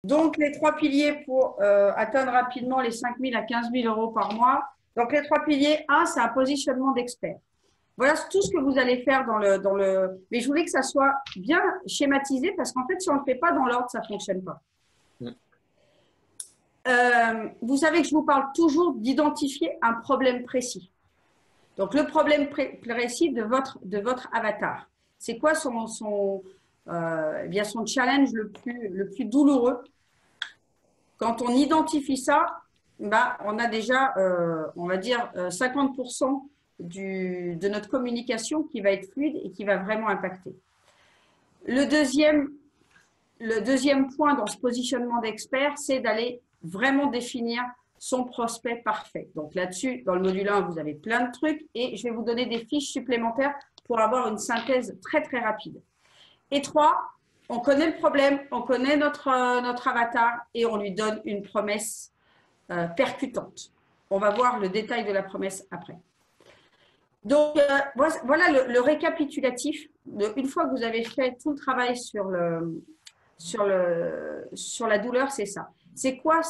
Donc, les trois piliers pour atteindre rapidement les 5 000 à 15 000 euros par mois. Donc, les trois piliers, un, c'est un positionnement d'expert. Voilà tout ce que vous allez faire Mais je voulais que ça soit bien schématisé parce qu'en fait, si on ne le fait pas dans l'ordre, ça ne fonctionne pas. Vous savez que je vous parle toujours d'identifier un problème précis. Donc, le problème précis de votre avatar. C'est quoi eh bien son challenge le plus douloureux? Quand on identifie ça, bah, on a déjà, on va dire, 50% de notre communication qui va être fluide et qui va vraiment impacter. Le deuxième point dans ce positionnement d'expert, c'est d'aller vraiment définir son prospect parfait. Donc là-dessus, dans le module 1, vous avez plein de trucs et je vais vous donner des fiches supplémentaires pour avoir une synthèse très, très rapide. Et 3, on connaît le problème, on connaît notre avatar et on lui donne une promesse percutante. On va voir le détail de la promesse après. Donc, voilà le récapitulatif. Une fois que vous avez fait tout le travail sur la douleur, c'est ça. C'est quoi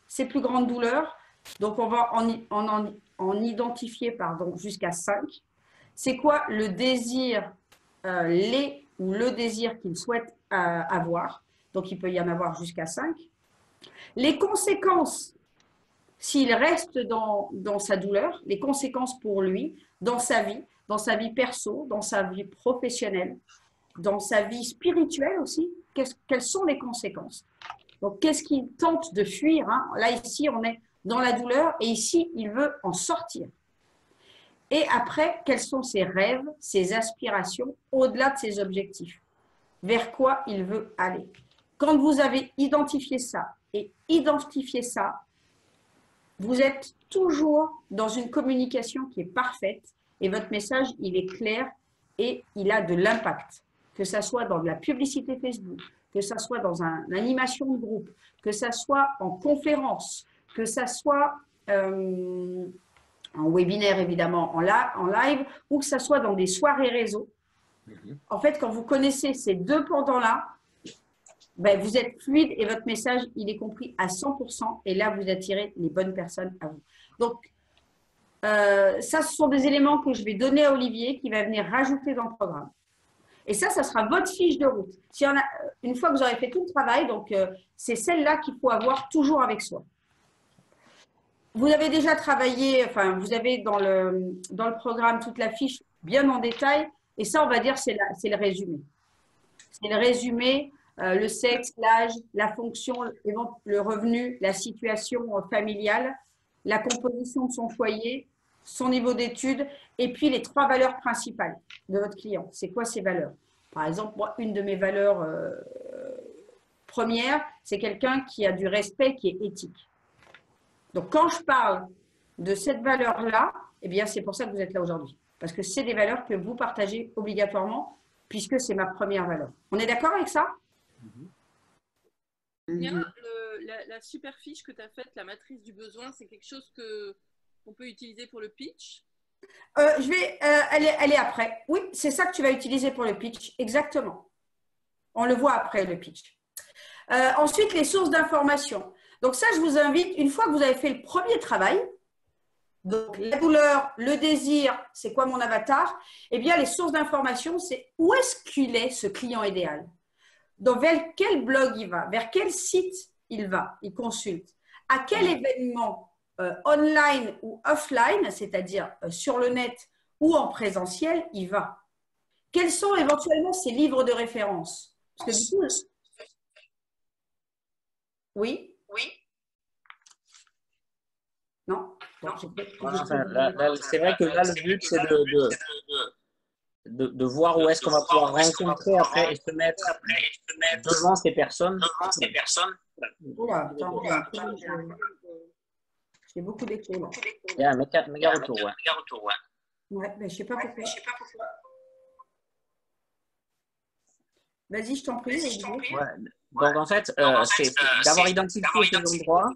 ses plus grandes douleurs? Donc, on va en identifier jusqu'à 5. C'est quoi le désir, ou le désir qu'il souhaite avoir? Donc, il peut y en avoir jusqu'à 5. Les conséquences, s'il reste dans sa douleur, les conséquences pour lui, dans sa vie perso, dans sa vie professionnelle, dans sa vie spirituelle aussi, quelles sont les conséquences? Donc, qu'est-ce qu'il tente de fuir, hein? Là, ici, on est dans la douleur et ici, il veut en sortir. Et après, quels sont ses rêves, ses aspirations au-delà de ses objectifs? Vers quoi il veut aller? Quand vous avez identifié ça et identifié ça, vous êtes toujours dans une communication qui est parfaite et votre message, il est clair et il a de l'impact. Que ça soit dans de la publicité Facebook, que ça soit dans une animation de groupe, que ça soit en conférence, que ça soit en webinaire évidemment, en live, ou que ça soit dans des soirées réseau. En fait, quand vous connaissez ces deux pendants-là, ben, vous êtes fluide et votre message, il est compris à 100% et là, vous attirez les bonnes personnes à vous. Donc, ça, ce sont des éléments que je vais donner à Olivier qui va venir rajouter dans le programme. Et ça sera votre fiche de route. Une fois que vous aurez fait tout le travail, donc c'est celle-là qu'il faut avoir toujours avec soi. Vous avez déjà travaillé, enfin, vous avez dans le programme toute la fiche bien en détail et ça, on va dire, c'est le résumé. C'est le résumé. Le sexe, l'âge, la fonction, le revenu, la situation familiale, la composition de son foyer, son niveau d'études, et puis les 3 valeurs principales de votre client. C'est quoi ces valeurs? Par exemple, moi, une de mes valeurs premières, c'est quelqu'un qui a du respect, qui est éthique. Donc, quand je parle de cette valeur-là, eh bien, c'est pour ça que vous êtes là aujourd'hui. Parce que c'est des valeurs que vous partagez obligatoirement, puisque c'est ma première valeur. On est d'accord avec ça? Bien, la super fiche que tu as faite, la matrice du besoin, c'est quelque chose qu'on peut utiliser pour le pitch? Elle est après. Oui, c'est ça que tu vas utiliser pour le pitch, exactement. On le voit après, le pitch. Ensuite, les sources d'information. Donc ça, je vous invite, une fois que vous avez fait le premier travail, donc la douleur, le désir, c'est quoi mon avatar? Eh bien, les sources d'information, c'est où est-ce qu'il est, ce client idéal? Donc, vers quel blog il va? Vers quel site il va? Il consulte. À quel événement online ou offline, c'est-à-dire sur le net ou en présentiel, il va? Quels sont éventuellement ses livres de référence? Parce que du coup, oui? Oui. Non? Bon, enfin, c'est vrai que là, le but, c'est de voir où est-ce qu'on va pouvoir rencontrer après et se mettre devant ces personnes. Oula, attends, j'ai beaucoup d'écho là. Il y a un méga retour, ouais. Ouais, mais je sais pas pourquoi. Vas-y, je t'en prie. Ouais. Donc, en fait, c'est d'avoir identifié ces endroits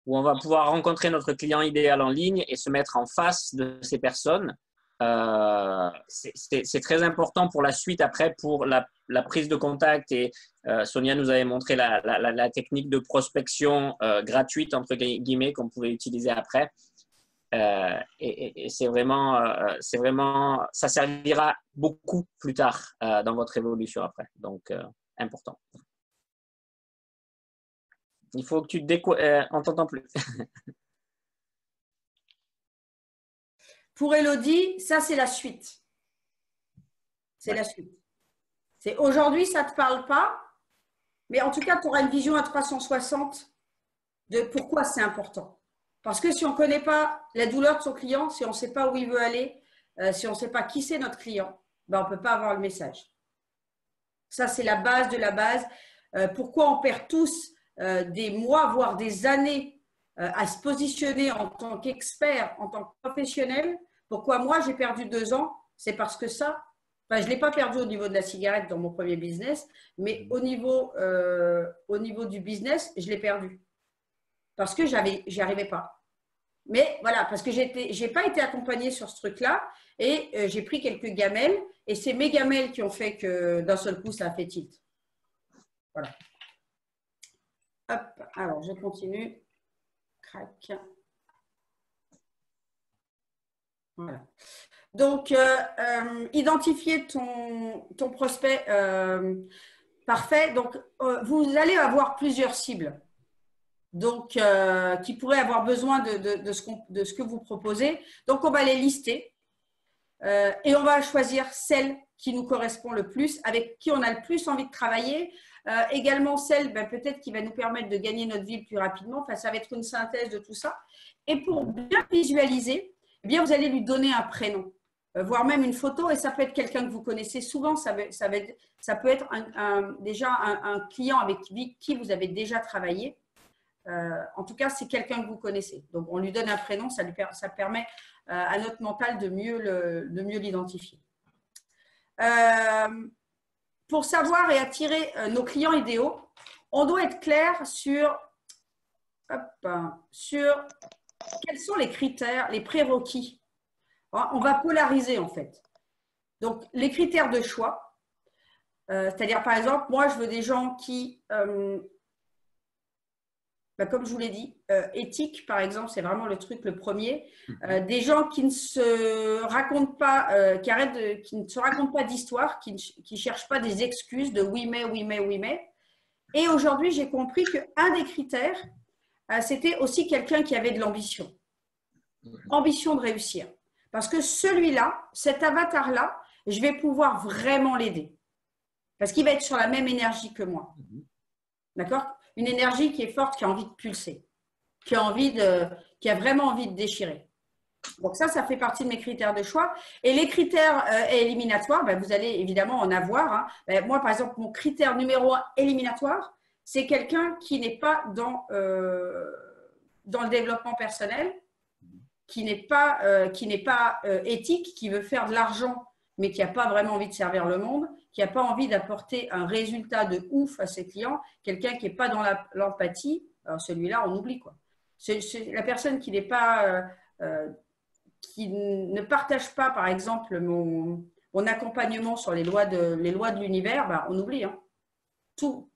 où on va pouvoir rencontrer notre client idéal en ligne et se mettre en face de ces personnes c'est très important pour la suite après, pour la prise de contact. Et Sonia nous avait montré la technique de prospection gratuite, entre guillemets, qu'on pouvait utiliser après. Et c'est vraiment, ça servira beaucoup plus tard dans votre évolution après. Donc, important. Il faut que tu on t'entend plus. Pour Elodie, ça, c'est la suite. C'est la suite. C'est aujourd'hui, ça ne te parle pas, mais en tout cas, tu auras une vision à 360 de pourquoi c'est important. Parce que si on ne connaît pas la douleur de son client, si on ne sait pas où il veut aller, si on ne sait pas qui c'est notre client, ben, on ne peut pas avoir le message. Ça, c'est la base de la base. Pourquoi on perd tous des mois, voire des années à se positionner en tant qu'expert, en tant que professionnel. Pourquoi moi, j'ai perdu 2 ans? C'est parce que ça, enfin, je ne l'ai pas perdu au niveau de la cigarette dans mon premier business, mais au niveau du business, je l'ai perdu. Parce que j'y arrivais pas. Mais voilà, parce que j'ai pas été accompagnée sur ce truc-là et j'ai pris quelques gamelles et c'est mes gamelles qui ont fait que d'un seul coup, ça a fait tilt. Voilà. Hop, alors je continue. Crac. Voilà. Donc, identifier ton prospect parfait. Donc, vous allez avoir plusieurs cibles. Donc, qui pourraient avoir besoin de ce que vous proposez. Donc, on va les lister et on va choisir celle qui nous correspond le plus, avec qui on a le plus envie de travailler. Également celle peut-être qui va nous permettre de gagner notre vie plus rapidement. Enfin, ça va être une synthèse de tout ça. Et pour bien visualiser, eh bien, vous allez lui donner un prénom, voire même une photo. Et ça peut être quelqu'un que vous connaissez souvent. Ça peut être déjà un client avec qui vous avez déjà travaillé. En tout cas, c'est quelqu'un que vous connaissez. Donc, on lui donne un prénom, ça permet à notre mental de mieux l'identifier. Pour savoir et attirer nos clients idéaux, on doit être clair sur quels sont les critères, les prérequis. On va polariser en fait. Donc, les critères de choix, c'est-à-dire par exemple, moi je veux des gens qui, comme je vous l'ai dit, éthique par exemple, c'est vraiment le truc le premier. Des gens qui ne se racontent pas, qui ne se racontent pas d'histoire, qui ne cherchent pas des excuses de oui mais, oui mais, oui mais. Et aujourd'hui, j'ai compris qu'un des critères, c'était aussi quelqu'un qui avait de l'ambition. Ambition de réussir. Parce que celui-là, cet avatar-là, je vais pouvoir vraiment l'aider. Parce qu'il va être sur la même énergie que moi. D'accord? Une énergie qui est forte, qui a envie de pulser, qui a vraiment envie de déchirer. Donc ça fait partie de mes critères de choix. Et les critères éliminatoires, vous allez évidemment en avoir. Moi, par exemple, mon critère numéro 1 éliminatoire, c'est quelqu'un qui n'est pas dans le développement personnel, qui n'est pas éthique, qui veut faire de l'argent, mais qui n'a pas vraiment envie de servir le monde, qui n'a pas envie d'apporter un résultat de ouf à ses clients, quelqu'un qui n'est pas dans l'empathie, alors celui-là, on oublie quoi. C'est la personne qui n'est pas, qui ne partage pas, par exemple, mon accompagnement sur les lois de l'univers, on oublie. Hein. Tout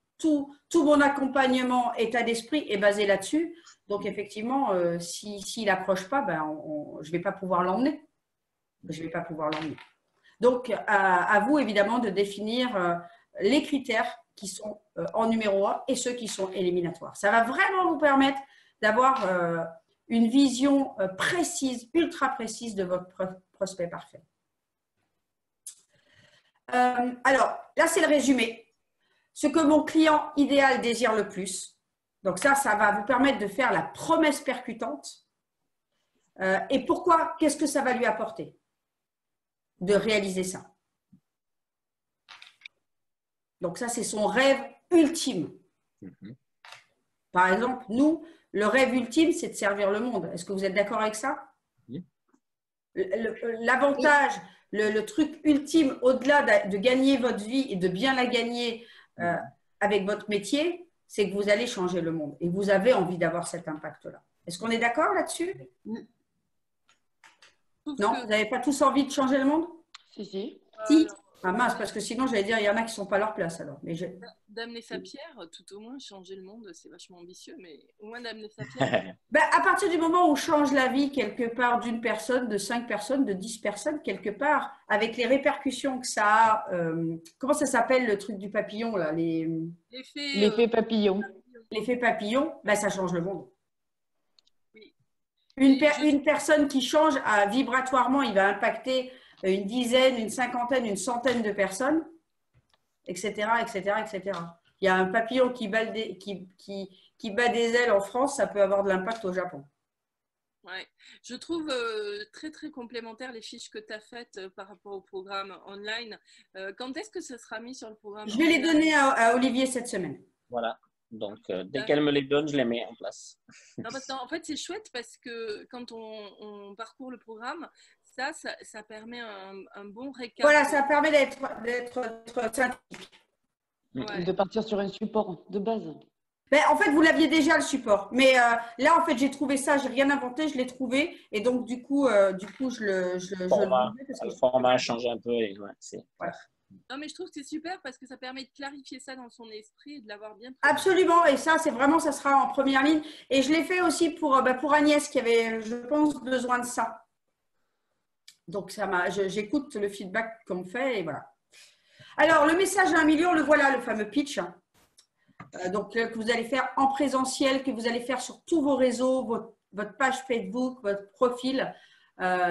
mon accompagnement, état d'esprit est basé là-dessus. Donc, effectivement, s'il n'approche pas, je ne vais pas pouvoir l'emmener. Je ne vais pas pouvoir l'emmener. Donc, à vous, évidemment, de définir les critères qui sont en numéro 1 et ceux qui sont éliminatoires. Ça va vraiment vous permettre d'avoir une vision précise, ultra précise de votre prospect parfait. Alors, là, c'est le résumé. Ce que mon client idéal désire le plus. Donc ça va vous permettre de faire la promesse percutante. Et pourquoi? Qu'est-ce que ça va lui apporter de réaliser ça? Donc ça, c'est son rêve ultime. Par exemple, nous, le rêve ultime, c'est de servir le monde. Est-ce que vous êtes d'accord avec ça? Oui. L'avantage, le truc ultime, au-delà de gagner votre vie et de bien la gagner avec votre métier, c'est que vous allez changer le monde et vous avez envie d'avoir cet impact-là. Est-ce qu'on est d'accord là-dessus? trouve Non, que vous n'avez pas tous envie de changer le monde? Si, si. Si. Ah mince, parce que sinon, j'allais dire, il y en a qui ne sont pas à leur place alors. Mais d'amener sa pierre, tout au moins changer le monde, c'est vachement ambitieux, mais au moins d'amener sa pierre. ben, à partir du moment où on change la vie quelque part d'une personne, de 5 personnes, de 10 personnes, quelque part, avec les répercussions que ça a, comment ça s'appelle le truc du papillon là, l'effet papillon. L'effet papillon, ben, ça change le monde. Oui. Une personne qui change vibratoirement, il va impacter une dizaine, une cinquantaine, une centaine de personnes, etc., etc., etc. Il y a un papillon qui bat des ailes en France, ça peut avoir de l'impact au Japon. Ouais. Je trouve très très complémentaires les fiches que tu as faites par rapport au programme online. Quand est-ce que ça sera mis sur le programme? Je vais les donner à Olivier cette semaine. Voilà. Donc, dès qu'elle me les donne, je les mets en place. Non, parce qu'en fait, c'est chouette parce que quand on parcourt le programme, ça permet un bon récap. Voilà, ça permet d'être synthétique. Ouais. De partir sur un support de base. Ben, en fait, vous l'aviez déjà le support. Mais là, en fait, j'ai trouvé ça, j'ai rien inventé, je l'ai trouvé. Et donc, du coup, le format a changé un peu. Et, ouais, voilà. Non, mais je trouve que c'est super parce que ça permet de clarifier ça dans son esprit et de l'avoir bien préparé. Absolument. Et ça, c'est vraiment, ça sera en première ligne. Et je l'ai fait aussi pour Agnès qui avait, je pense, besoin de ça. Donc, j'écoute le feedback qu'on me fait et voilà. Alors, le message à 1 million, le voilà, le fameux pitch. Donc, que vous allez faire en présentiel, que vous allez faire sur tous vos réseaux, votre page Facebook, votre profil.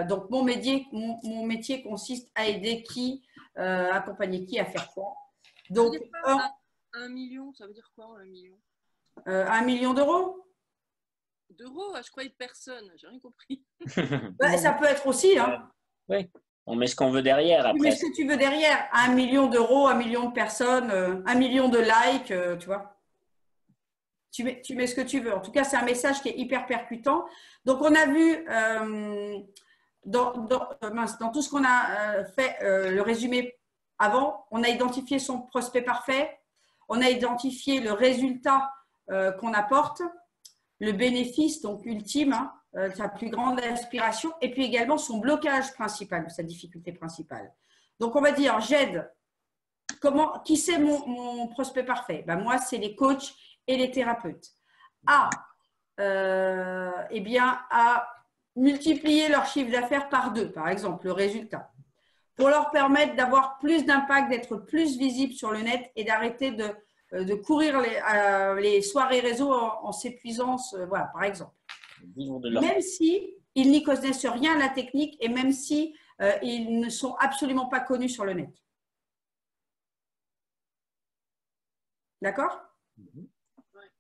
Donc, mon métier consiste à aider accompagner qui à faire quoi. Donc, 1 million, ça veut dire quoi 1 million 1 million d'euros. D'euros? Je croyais de personnes, j'ai rien compris. Ça peut être aussi. Hein. Oui, on met ce qu'on veut derrière après. Tu mets ce que tu veux derrière. 1 million d'euros, 1 million de personnes, 1 million de likes, tu vois. Tu mets ce que tu veux. En tout cas, c'est un message qui est hyper percutant. Donc, on a vu dans tout ce qu'on a fait, le résumé avant, on a identifié son prospect parfait, on a identifié le résultat qu'on apporte, le bénéfice donc ultime, sa plus grande aspiration, et puis également son blocage principal, sa difficulté principale. Donc, on va dire, j'aide. Qui c'est mon prospect parfait? Ben, moi, c'est les coachs et les thérapeutes. À multiplier leur chiffre d'affaires par 2, par exemple, le résultat, pour leur permettre d'avoir plus d'impact, d'être plus visible sur le net et d'arrêter de courir les soirées réseau en s'épuisant, voilà, par exemple. Même si ils n'y connaissent rien à la technique et même si ils ne sont absolument pas connus sur le net. D'accord?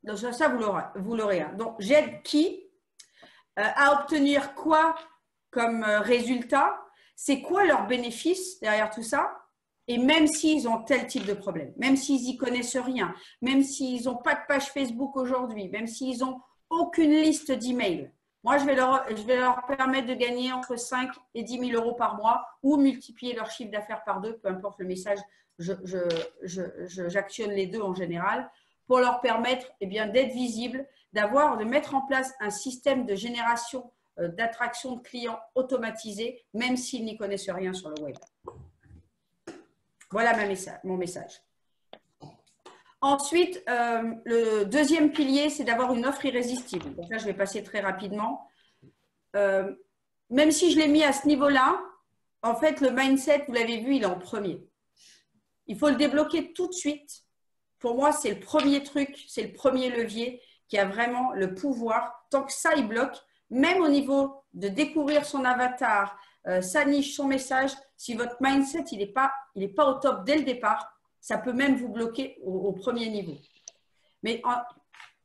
Donc ça, vous l'aurez. Donc, j'aide qui à obtenir quoi comme résultat? C'est quoi leur bénéfice derrière tout ça? Et même s'ils ont tel type de problème, même s'ils n'y connaissent rien, même s'ils n'ont pas de page Facebook aujourd'hui, même s'ils n'ont aucune liste d'emails, moi, je vais leur permettre de gagner entre 5 et 10 000 euros par mois ou multiplier leur chiffre d'affaires par 2, peu importe le message, j'actionne les deux en général, pour leur permettre d'être visibles, de mettre en place un système de génération d'attraction de clients automatisé, même s'ils n'y connaissent rien sur le web. Voilà mon message. Ensuite, le deuxième pilier, c'est d'avoir une offre irrésistible. Donc là, je vais passer très rapidement. Même si je l'ai mis à ce niveau-là, en fait, le mindset, vous l'avez vu, il est en premier. Il faut le débloquer tout de suite. Pour moi, c'est le premier truc, c'est le premier levier qui a vraiment le pouvoir. Tant que ça, il bloque, même au niveau de découvrir son avatar, sa niche, son message, si votre mindset, il n'est pas au top dès le départ, ça peut même vous bloquer au premier niveau. Mais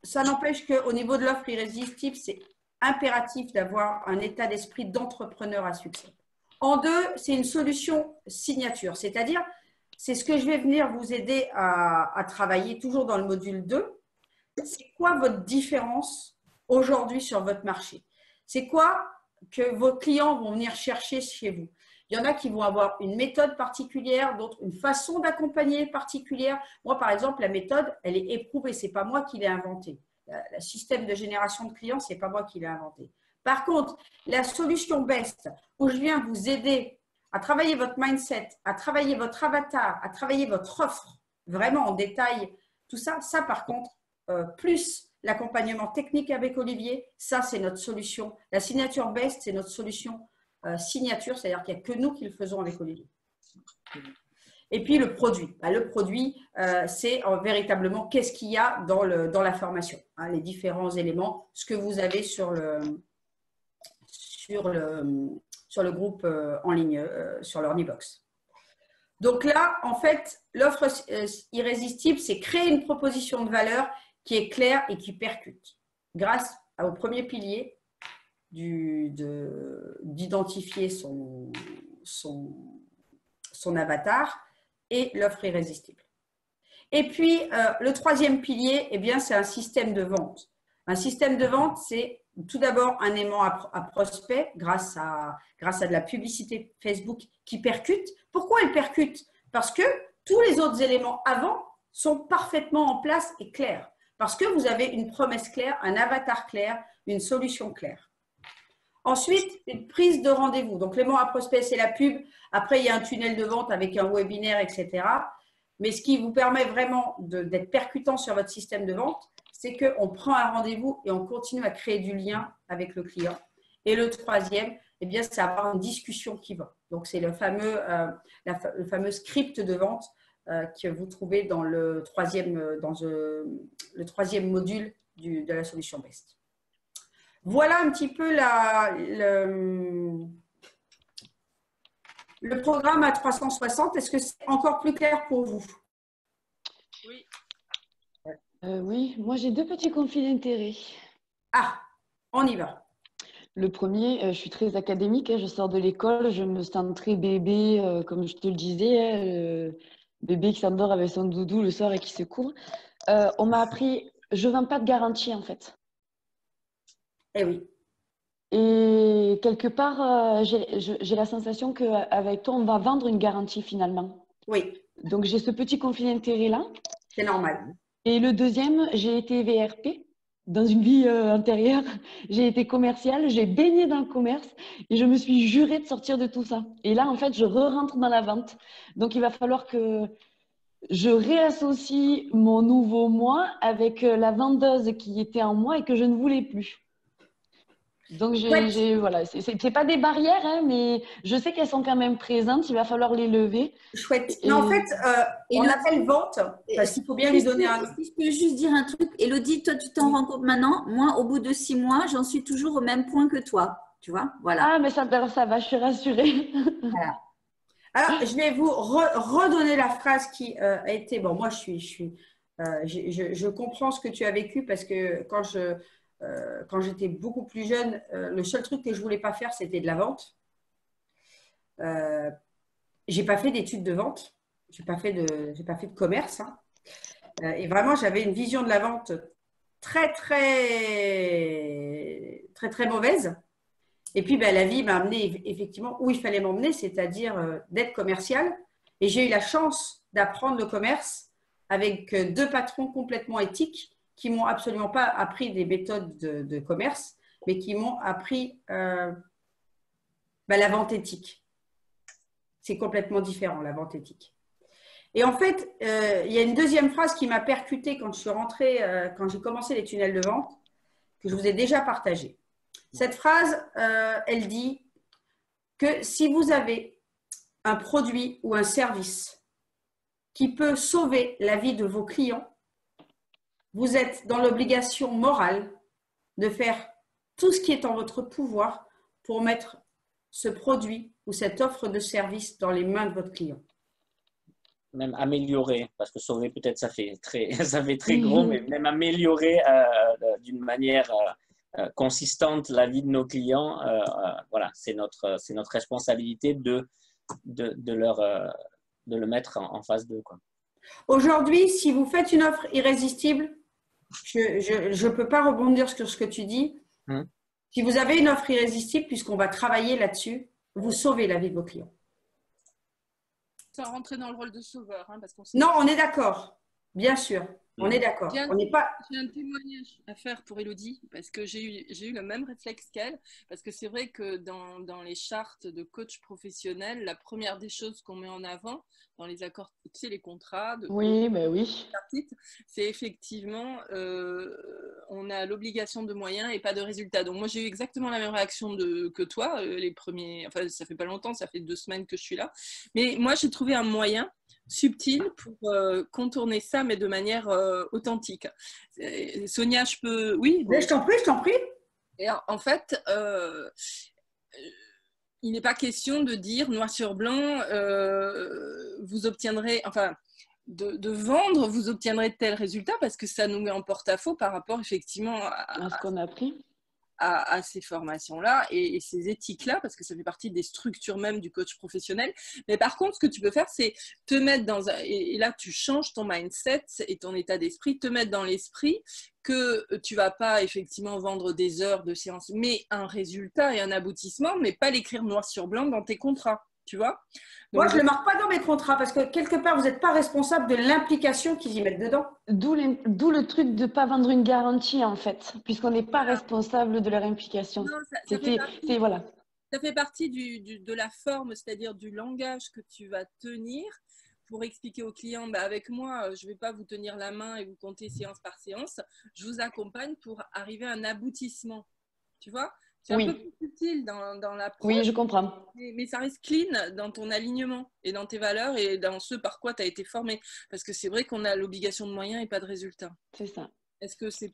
ça n'empêche qu'au niveau de l'offre irrésistible, c'est impératif d'avoir un état d'esprit d'entrepreneur à succès. En 2, c'est une solution signature, c'est-à-dire, c'est ce que je vais venir vous aider à travailler toujours dans le module 2. C'est quoi votre différence aujourd'hui sur votre marché? C'est quoi que vos clients vont venir chercher chez vous? Il y en a qui vont avoir une méthode particulière, d'autres une façon d'accompagner particulière. Moi, par exemple, la méthode, elle est éprouvée. Ce n'est pas moi qui l'ai inventée. Le système de génération de clients, ce n'est pas moi qui l'ai inventé. Par contre, la solution BEST, où je viens vous aider à travailler votre mindset, à travailler votre avatar, à travailler votre offre, vraiment en détail, tout ça, ça par contre, plus l'accompagnement technique avec Olivier, ça c'est notre solution. La signature BEST, c'est notre solution signature, c'est-à-dire qu'il n'y a que nous qui le faisons avec Olivier. Et puis le produit. Le produit, c'est véritablement qu'est-ce qu'il y a dans la formation, hein, les différents éléments, ce que vous avez sur le groupe en ligne, sur l'Ornibox. Donc là, en fait, l'offre irrésistible, c'est créer une proposition de valeur qui est claire et qui percute, grâce au premier pilier d'identifier son avatar et l'offre irrésistible. Et puis, le troisième pilier, eh bien, c'est un système de vente. Un système de vente, c'est tout d'abord un aimant à prospect grâce à de la publicité Facebook qui percute. Pourquoi elle percute? Parce que tous les autres éléments avant sont parfaitement en place et clairs. Parce que vous avez une promesse claire, un avatar clair, une solution claire. Ensuite, une prise de rendez-vous. Donc, l'aimant à prospect, c'est la pub. Après, il y a un tunnel de vente avec un webinaire, etc. Mais ce qui vous permet vraiment d'être percutant sur votre système de vente, c'est qu'on prend un rendez-vous et on continue à créer du lien avec le client. Et le troisième, eh bien, c'est avoir une discussion qui va. Donc, c'est le fameux script de vente que vous trouvez dans le troisième module de la solution BEST. Voilà un petit peu le programme à 360. Est-ce que c'est encore plus clair pour vous? Oui. Oui, moi j'ai deux petits conflits d'intérêts. Ah, on y va. Le premier, je suis très académique, je sors de l'école, je me sens très bébé, comme je te le disais, bébé qui s'endort avec son doudou le soir et qui se couvre. On m'a appris, je ne vends pas de garantie en fait. Eh oui. Et quelque part, j'ai la sensation qu'avec toi, on va vendre une garantie finalement. Oui. Donc j'ai ce petit conflit d'intérêt-là. C'est normal. Et le deuxième, j'ai été VRP dans une vie antérieure. J'ai été commerciale, j'ai baigné dans le commerce et je me suis jurée de sortir de tout ça. Et là, en fait, je re-rentre dans la vente. Donc, il va falloir que je réassocie mon nouveau moi avec la vendeuse qui était en moi et que je ne voulais plus. Donc, voilà, c'est pas des barrières, hein, mais je sais qu'elles sont quand même présentes. Il va falloir les lever. Chouette. Mais en fait, on appelle vente parce qu'il faut bien lui donner un... Si je peux juste dire un truc, Élodie, toi, tu t'en rends compte maintenant. Moi, au bout de 6 mois, j'en suis toujours au même point que toi. Tu vois, voilà. Ah, mais ça va, je suis rassurée. Voilà. Alors, je vais vous redonner la phrase qui a été... Bon, moi, je comprends ce que tu as vécu parce que quand j'étais beaucoup plus jeune, le seul truc que je ne voulais pas faire, c'était de la vente. Je n'ai pas fait d'études de vente. Je n'ai pas fait de commerce. Hein. Et vraiment, j'avais une vision de la vente très, très, très, très mauvaise. Et puis, la vie m'a amené effectivement où il fallait m'emmener, c'est-à-dire d'être commercial. Et j'ai eu la chance d'apprendre le commerce avec deux patrons complètement éthiques qui m'ont absolument pas appris des méthodes de commerce, mais qui m'ont appris la vente éthique. C'est complètement différent, la vente éthique. Et en fait, il y a une deuxième phrase qui m'a percutée quand je suis rentrée, quand j'ai commencé les tunnels de vente, que je vous ai déjà partagée. Cette phrase, elle dit que si vous avez un produit ou un service qui peut sauver la vie de vos clients, vous êtes dans l'obligation morale de faire tout ce qui est en votre pouvoir pour mettre ce produit ou cette offre de service dans les mains de votre client. Même améliorer, parce que sauver peut-être ça fait très gros, mais même améliorer d'une manière consistante la vie de nos clients, voilà, c'est notre responsabilité de le mettre en face d'eux, quoi. Aujourd'hui, si vous faites une offre irrésistible, je ne peux pas rebondir sur ce que tu dis. Si vous avez une offre irrésistible, puisqu'on va travailler là-dessus, vous sauvez la vie de vos clients. Sans rentrer dans le rôle de sauveur. Hein, parce qu'on non, on est d'accord, bien sûr. On est d'accord. J'ai un, On n'est pas. j'ai un témoignage à faire pour Elodie parce que j'ai eu le même réflexe qu'elle. Parce que c'est vrai que dans les chartes de coach professionnel, la première des choses qu'on met en avant dans les accords, tu sais, les contrats de Oui, ben oui. tripartite, c'est effectivement on a l'obligation de moyens et pas de résultats. Donc moi j'ai eu exactement la même réaction que toi, les premiers, enfin ça fait pas longtemps, ça fait 2 semaines que je suis là. Mais moi j'ai trouvé un moyen subtil pour contourner ça, mais de manière authentique. Sonia, je peux... Oui, Je t'en prie, je t'en prie. et en fait, il n'est pas question de dire noir sur blanc, vous obtiendrez, enfin, de vendre, vous obtiendrez tel résultat, parce que ça nous met en porte-à-faux par rapport effectivement À ce qu'on a appris. à ces formations-là et ces éthiques-là, parce que ça fait partie des structures même du coach professionnel. Mais par contre, ce que tu peux faire, c'est te mettre dans un... Et là, tu changes ton mindset et ton état d'esprit, te mettre dans l'esprit que tu vas pas effectivement vendre des heures de séance, mais un résultat et un aboutissement, mais pas l'écrire noir sur blanc dans tes contrats, tu vois. Moi, Donc, je ne le marque pas dans mes contrats parce que quelque part, vous n'êtes pas responsable de l'implication qu'ils y mettent dedans. D'où le truc de ne pas vendre une garantie, en fait, puisqu'on n'est pas responsable de leur implication. non, ça fait partie, Voilà. ça fait partie de la forme, c'est-à-dire du langage que tu vas tenir pour expliquer au client, bah avec moi, je ne vais pas vous tenir la main et vous compter séance par séance. Je vous accompagne pour arriver à un aboutissement. Tu vois? C'est un Oui. peu plus subtil dans l'approche, Oui, je comprends. mais ça reste clean dans ton alignement et dans tes valeurs et dans ce par quoi tu as été formé. Parce que c'est vrai qu'on a l'obligation de moyens et pas de résultats. C'est ça. Est-ce que c'est